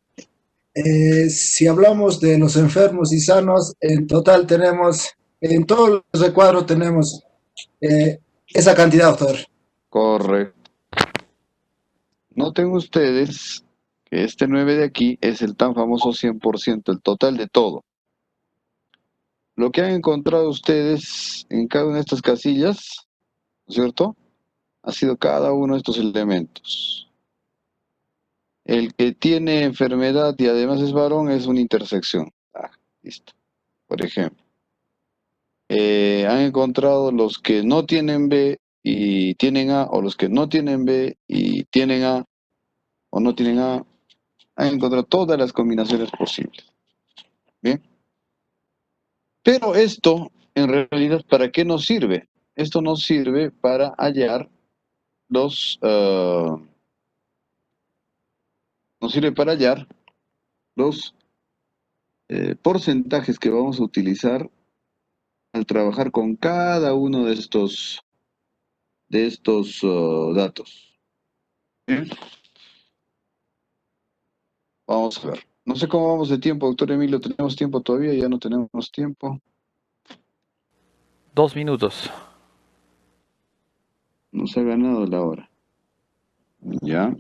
B: Si hablamos de los enfermos y sanos, en total tenemos, en todos los recuadros tenemos esa cantidad, doctor.
A: Correcto. Noten ustedes que este 9 de aquí es el tan famoso 100%, el total de todo. Lo que han encontrado ustedes en cada una de estas casillas, ¿cierto? Ha sido cada uno de estos elementos. El que tiene enfermedad y además es varón es una intersección. Listo. Por ejemplo. Han encontrado los que no tienen B y tienen A, o los que no tienen B y tienen A o no tienen A, han encontrado todas las combinaciones posibles. Bien. Pero esto, en realidad, ¿para qué nos sirve? Esto nos sirve para hallar los... nos sirve para hallar los porcentajes que vamos a utilizar al trabajar con cada uno de estos datos. ¿Bien? Vamos a ver. No sé cómo vamos de tiempo, doctor Emilio. ¿Tenemos tiempo todavía? ¿Ya no tenemos tiempo?
I: 2 minutos.
A: Nos ha ganado la hora. ¿Ya?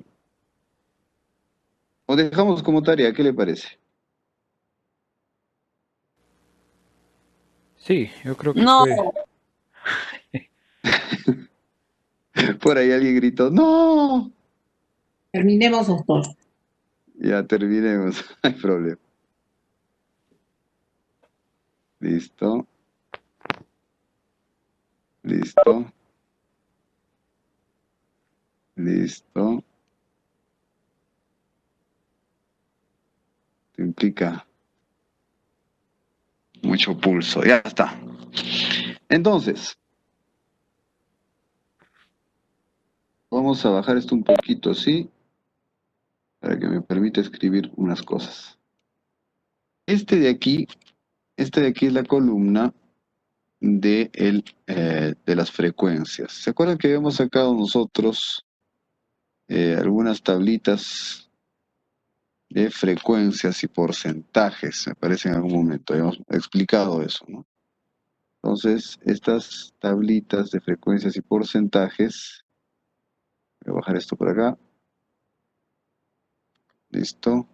A: O dejamos como tarea, ¿qué le parece?
I: Sí, yo creo que
E: No.
I: puede.
A: Por ahí alguien gritó, ¡no!
E: Terminemos, doctor.
A: Ya terminemos, no hay problema. Listo. Listo. Listo. Esto implica mucho pulso. Ya está. Entonces, vamos a bajar esto un poquito así, para que me permita escribir unas cosas. Esta de aquí es la columna de las frecuencias. ¿Se acuerdan que habíamos sacado nosotros algunas tablitas de frecuencias y porcentajes? Me parece en algún momento habíamos explicado eso, ¿no? Entonces, estas tablitas de frecuencias y porcentajes, voy a bajar esto por acá. Listo.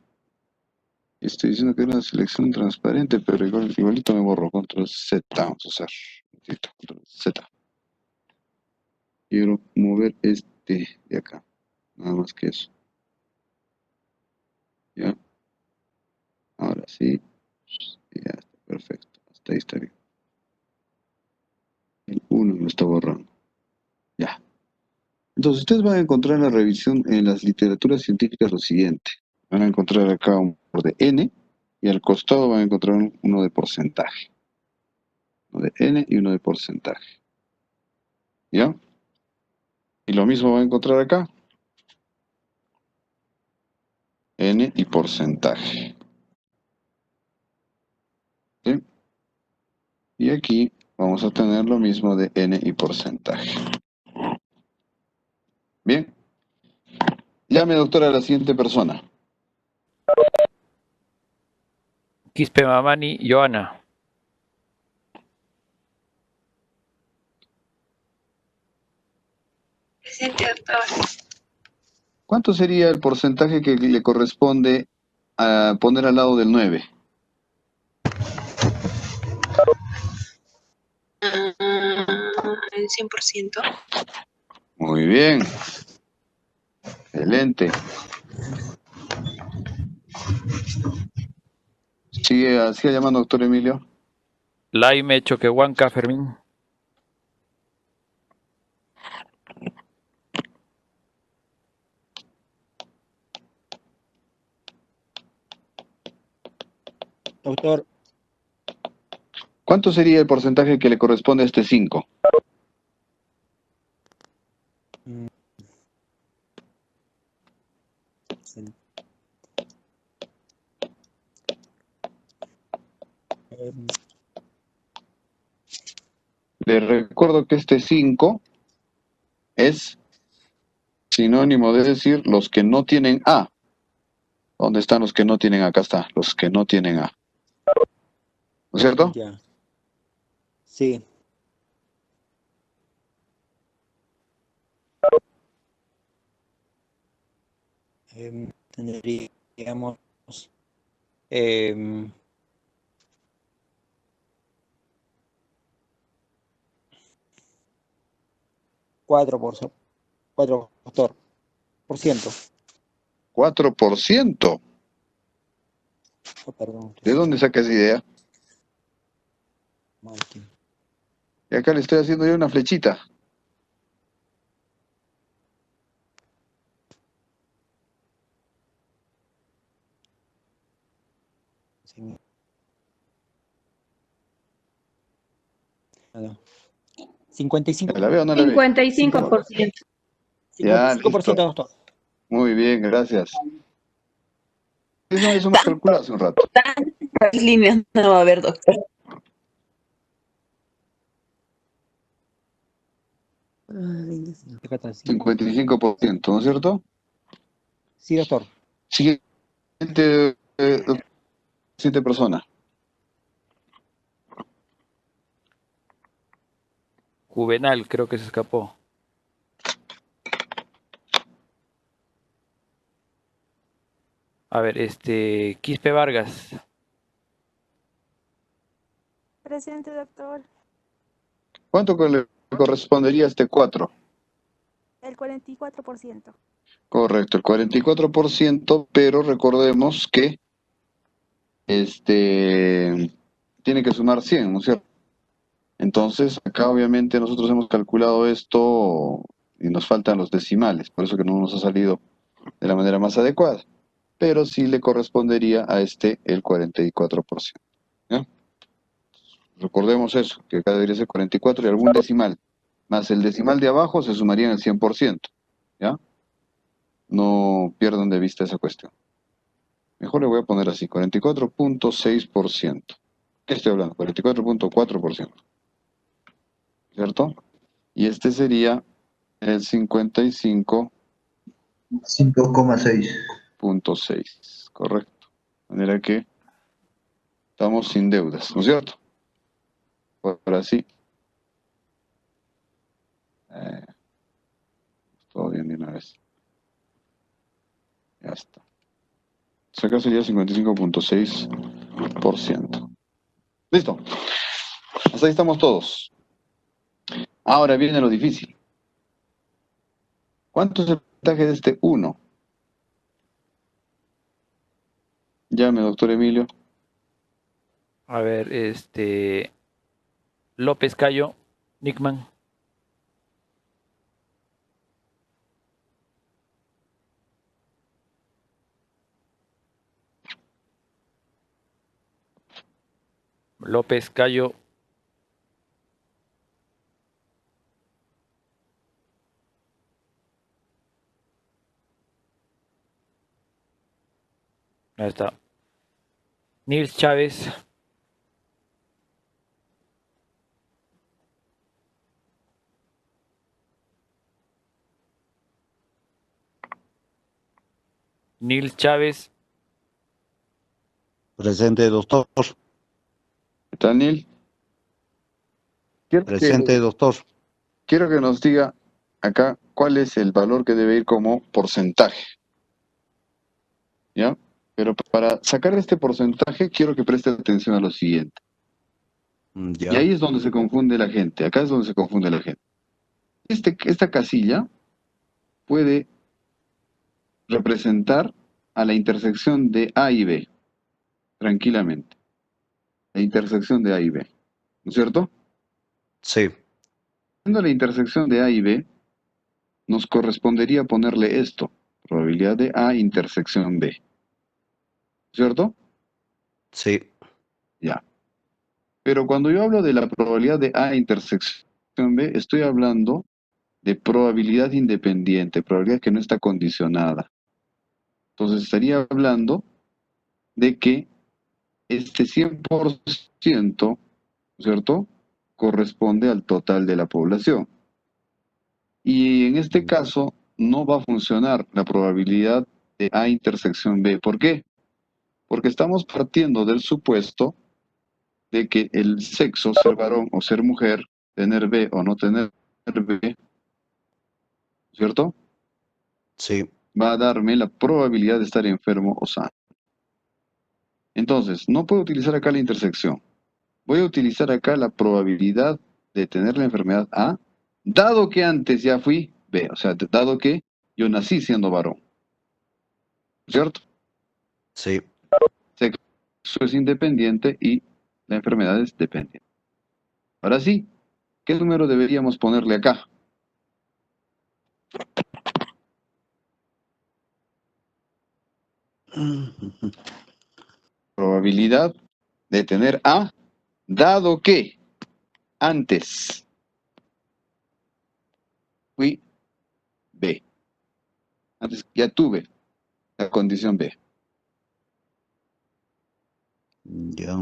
A: Estoy diciendo que era una selección transparente, pero igualito me borro. Control Z, vamos a usar. Control Z. Quiero mover este de acá. Nada más que eso. Ya. Ahora sí. Ya está, perfecto. Hasta ahí está bien. El 1 lo está borrando. Ya. Entonces, ustedes van a encontrar en la revisión en las literaturas científicas lo siguiente. Van a encontrar acá un de N y al costado van a encontrar uno de porcentaje. Uno de N y uno de porcentaje. ¿Ya? Y lo mismo van a encontrar acá. N y porcentaje. ¿Sí? Y aquí vamos a tener lo mismo de N y porcentaje. Bien. Llame, doctora, a la siguiente persona.
I: Quispe Mamani, Joana.
J: Presente, doctor.
A: ¿Cuánto sería el porcentaje que le corresponde a poner al lado del 9?
J: El 100%.
A: Muy bien. Excelente. Sigue llamando, doctor Emilio.
I: Laime Choquehuanca, Fermín.
D: Doctor,
A: ¿Cuánto sería el porcentaje que le corresponde a este 5? Le recuerdo que este 5 es sinónimo de decir los que no tienen A. ¿Dónde están los que no tienen A? Acá está, los que no tienen A. ¿No es cierto?
D: ya. Sí. Tendríamos 4%.
A: 4%.
D: Oh, perdón.
A: ¿De dónde saca esa idea?
D: Martín.
A: Y acá le estoy haciendo yo una flechita.
D: 55%.
A: ¿La veo o no la veo?
E: 55%.
A: Ya,
D: 55%,
A: listo.
D: doctor.
A: Muy bien, gracias. Eso hemos calculado hace un rato.
K: ¿Cuántas líneas no va a haber, doctor?
D: Acá está, sí.
A: 55%, ¿no es cierto?
D: Sí, doctor.
A: Siguiente, siguiente persona.
I: Juvenal, creo que se escapó. A ver, Quispe Vargas.
L: Presente, doctor.
A: ¿Cuánto le correspondería a este 4?
L: El 44%.
A: Correcto, el 44%, pero recordemos que tiene que sumar 100, ¿no es cierto? Entonces, acá obviamente nosotros hemos calculado esto y nos faltan los decimales, por eso que no nos ha salido de la manera más adecuada. Pero sí le correspondería a el 44%. ¿Ya? Recordemos eso, que acá debería ser 44 y algún decimal, más el decimal de abajo se sumaría en el 100%. ¿Ya? No pierdan de vista esa cuestión. Mejor le voy a poner así, 44.6%. ¿Qué estoy hablando? 44.4%. ¿Cierto? Y este sería el 55.6. Correcto. De manera que estamos sin deudas, ¿no es cierto? Ahora sí. Todo bien de una vez. Ya está. Entonces acá sería 55.6%. Listo. Hasta ahí estamos todos. Ahora viene lo difícil. ¿Cuánto es el porcentaje de este 1? Llame, doctor Emilio.
I: A ver, López Cayo, Nickman. López Cayo. Ahí está. Nils Chávez. Nils Chávez.
G: Presente, doctor.
A: ¿Qué tal, Nil?
G: Presente, doctor.
A: Quiero que nos diga acá cuál es el valor que debe ir como porcentaje. ¿Ya? Pero para sacar este porcentaje quiero que preste atención a lo siguiente.
G: Ya.
A: Y ahí es donde se confunde la gente. Acá es donde se confunde la gente. Esta casilla puede representar a la intersección de A y B. Tranquilamente. La intersección de A y B. ¿No es cierto?
G: Sí.
A: Siendo la intersección de A y B, nos correspondería ponerle esto. Probabilidad de A intersección B. ¿Cierto?
G: Sí.
A: Ya. Pero cuando yo hablo de la probabilidad de A intersección B, estoy hablando de probabilidad independiente, probabilidad que no está condicionada. Entonces estaría hablando de que este 100%, ¿cierto?, corresponde al total de la población. Y en este caso no va a funcionar la probabilidad de A intersección B. ¿Por qué? Porque estamos partiendo del supuesto de que el sexo, ser varón o ser mujer, tener B o no tener B, ¿cierto?,
G: Sí.
A: va a darme la probabilidad de estar enfermo o sano. Entonces, no puedo utilizar acá la intersección. Voy a utilizar acá la probabilidad de tener la enfermedad A, dado que antes ya fui B, o sea, dado que yo nací siendo varón. ¿Cierto?
G: Sí.
A: Sexo es independiente y la enfermedad es dependiente. Ahora sí, ¿qué número deberíamos ponerle acá? Probabilidad de tener A, dado que antes fui B. Antes ya tuve la condición B.
M: Ya.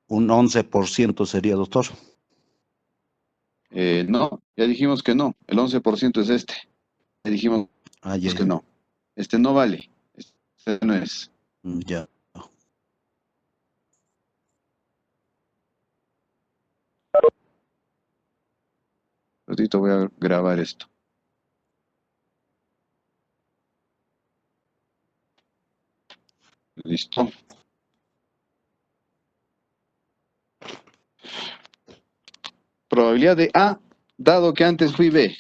M: Un 11% sería, doctor.
A: No, ya dijimos que no. El 11% es este. Ya dijimos que no. Este no vale. Este no es.
M: Ya.
A: Ahorita voy a grabar esto. Listo. Probabilidad de A, dado que antes fui B.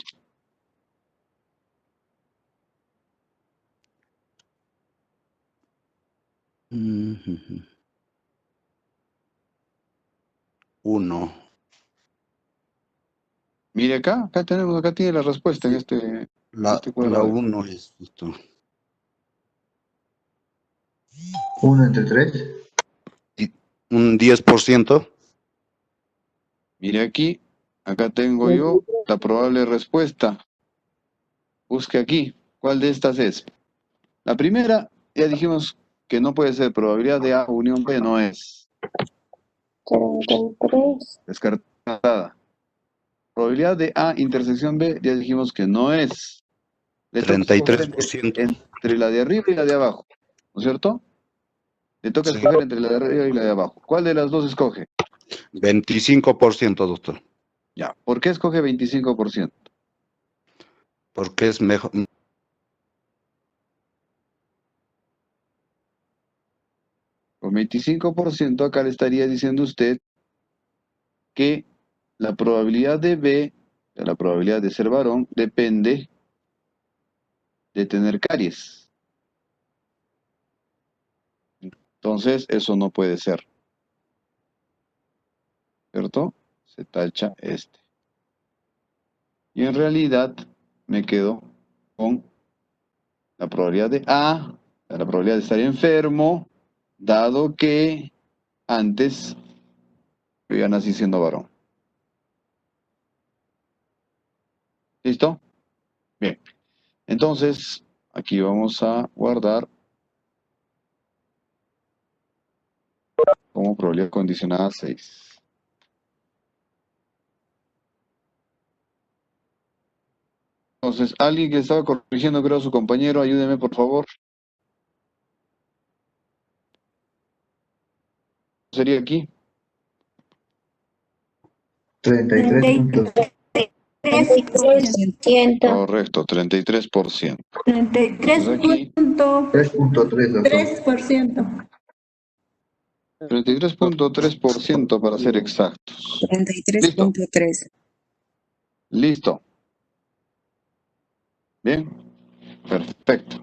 M: Uno.
A: Mire acá tiene la respuesta en este
M: La
A: cuadrado.
M: 1 es esto.
B: 1 entre 3.
M: Un 10%.
A: Mire aquí, acá tengo yo la probable respuesta. Busque aquí, ¿cuál de estas es? La primera, ya dijimos que no puede ser, probabilidad de A unión B no es.
C: 33.
A: Descartada. Probabilidad de A intersección B, ya dijimos que no es. Le toca escoger
M: 33%.
A: entre la de arriba y la de abajo, ¿no es cierto? Le toca escoger entre la de arriba y la de abajo. ¿Cuál de las dos escoge?
M: 25%, doctor.
A: Ya, ¿por qué escoge 25%?
M: Porque es mejor.
A: Con 25% acá le estaría diciendo usted que la probabilidad de B, la probabilidad de ser varón, depende de tener caries. Entonces, eso no puede ser. ¿Cierto? Se tacha este. Y en realidad me quedo con la probabilidad de A, la probabilidad de estar enfermo, dado que antes yo ya nací siendo varón. ¿Listo? Bien. Entonces, aquí vamos a guardar como probabilidad condicionada 6. Entonces, alguien que estaba corrigiendo, creo, a su compañero, ayúdeme, por favor. ¿Sería aquí?
B: 33.3%.
A: Correcto, 33%.
B: 3.3%.
A: 33.3% para ser exactos.
K: 33.3.
A: Listo. Bien. Perfecto.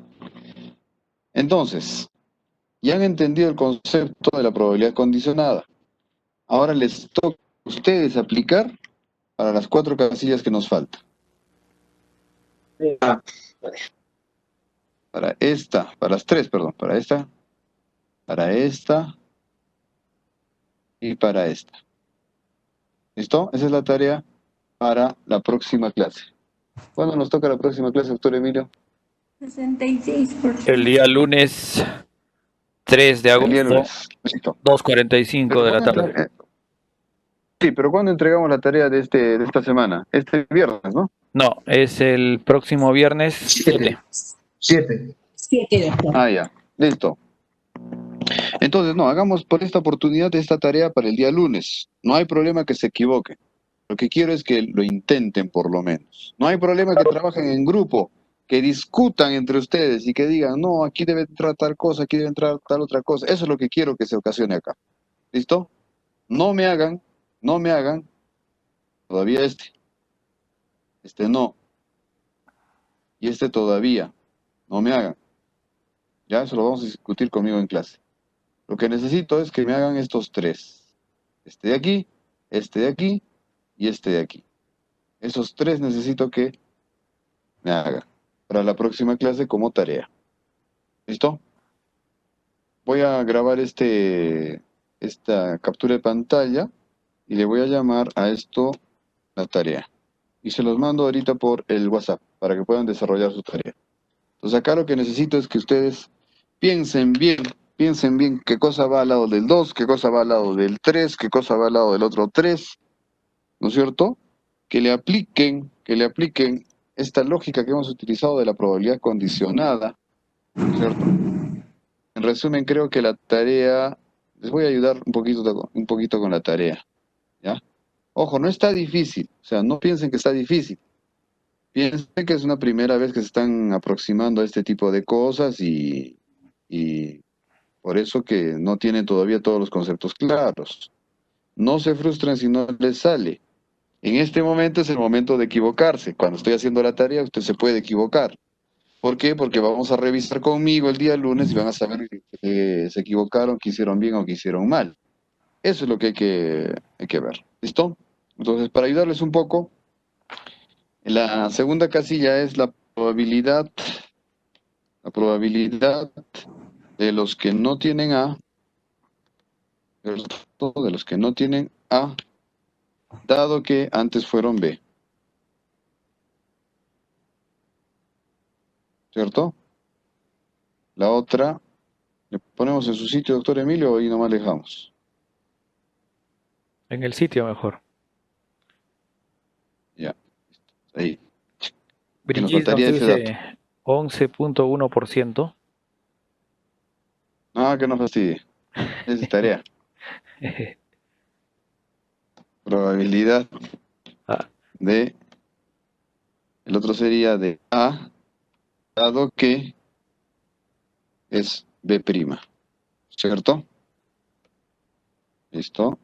A: Entonces, ya han entendido el concepto de la probabilidad condicionada. Ahora les toca a ustedes aplicar para las 4 casillas que nos faltan. Para esta, para las 3, perdón, para esta y para esta. ¿Listo? Esa es la tarea para la próxima clase. ¿Cuándo nos toca la próxima clase, doctor Emilio?
L: 66%.
I: El día lunes 3 de
A: El día
I: agosto,
A: lunes. Listo.
I: 2:45 de la tarde.
A: Sí, pero ¿cuándo entregamos la tarea de esta semana? Este viernes, ¿no?
I: No, es el próximo viernes 7.
B: 7.
E: 7, doctor.
A: Ah, ya. Listo. Entonces, no, hagamos por esta oportunidad esta tarea para el día lunes. No hay problema que se equivoquen. Lo que quiero es que lo intenten por lo menos. No hay problema que trabajen en grupo, que discutan entre ustedes y que digan, no, aquí debe entrar tal cosa, aquí debe entrar tal otra cosa. Eso es lo que quiero que se ocasione acá. ¿Listo? No me hagan, todavía este no, y este todavía, no me hagan. Ya, eso lo vamos a discutir conmigo en clase. Lo que necesito es que me hagan estos 3. Este de aquí y este de aquí. Esos 3 necesito que me hagan para la próxima clase como tarea. ¿Listo? Voy a grabar esta captura de pantalla y le voy a llamar a esto la tarea. Y se los mando ahorita por el WhatsApp para que puedan desarrollar su tarea. Entonces acá lo que necesito es que ustedes piensen bien qué cosa va al lado del 2, qué cosa va al lado del 3, qué cosa va al lado del otro 3, ¿no es cierto? Que le apliquen esta lógica que hemos utilizado de la probabilidad condicionada, ¿no es cierto? En resumen, creo que la tarea, les voy a ayudar un poquito con la tarea, ¿ya? Ojo, no está difícil, o sea, no piensen que está difícil. Piensen que es una primera vez que se están aproximando a este tipo de cosas y por eso que no tienen todavía todos los conceptos claros. No se frustren si no les sale. En este momento es el momento de equivocarse. Cuando estoy haciendo la tarea, usted se puede equivocar. ¿Por qué? Porque vamos a revisar conmigo el día lunes y van a saber que se equivocaron, que hicieron bien o que hicieron mal. Eso es lo que hay que ver. ¿Listo? Entonces, para ayudarles un poco, la segunda casilla es la probabilidad de los que no tienen A, de los que no tienen A, dado que antes fueron B. ¿Cierto? La otra, le ponemos en su sitio, doctor Emilio, y nomás le dejamos.
I: En el sitio mejor.
A: Ya, ahí. Que nos
I: Brigitte nos
A: faltaría ese dato.
I: dice 11.1%.
A: No, que no fastidie. Esa es tarea. Probabilidad de, el otro sería de A, dado que es B'. ¿Cierto? ¿Listo?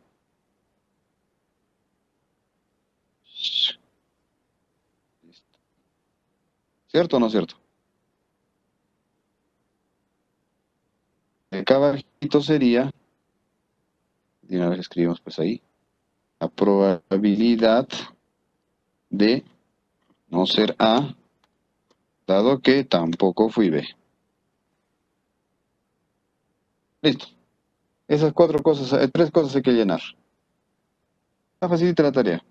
A: ¿Cierto o no cierto? Acá abajito sería, de una vez escribimos pues ahí, la probabilidad de no ser A, dado que tampoco fui B. Listo. Esas tres cosas hay que llenar. Está facilita la tarea.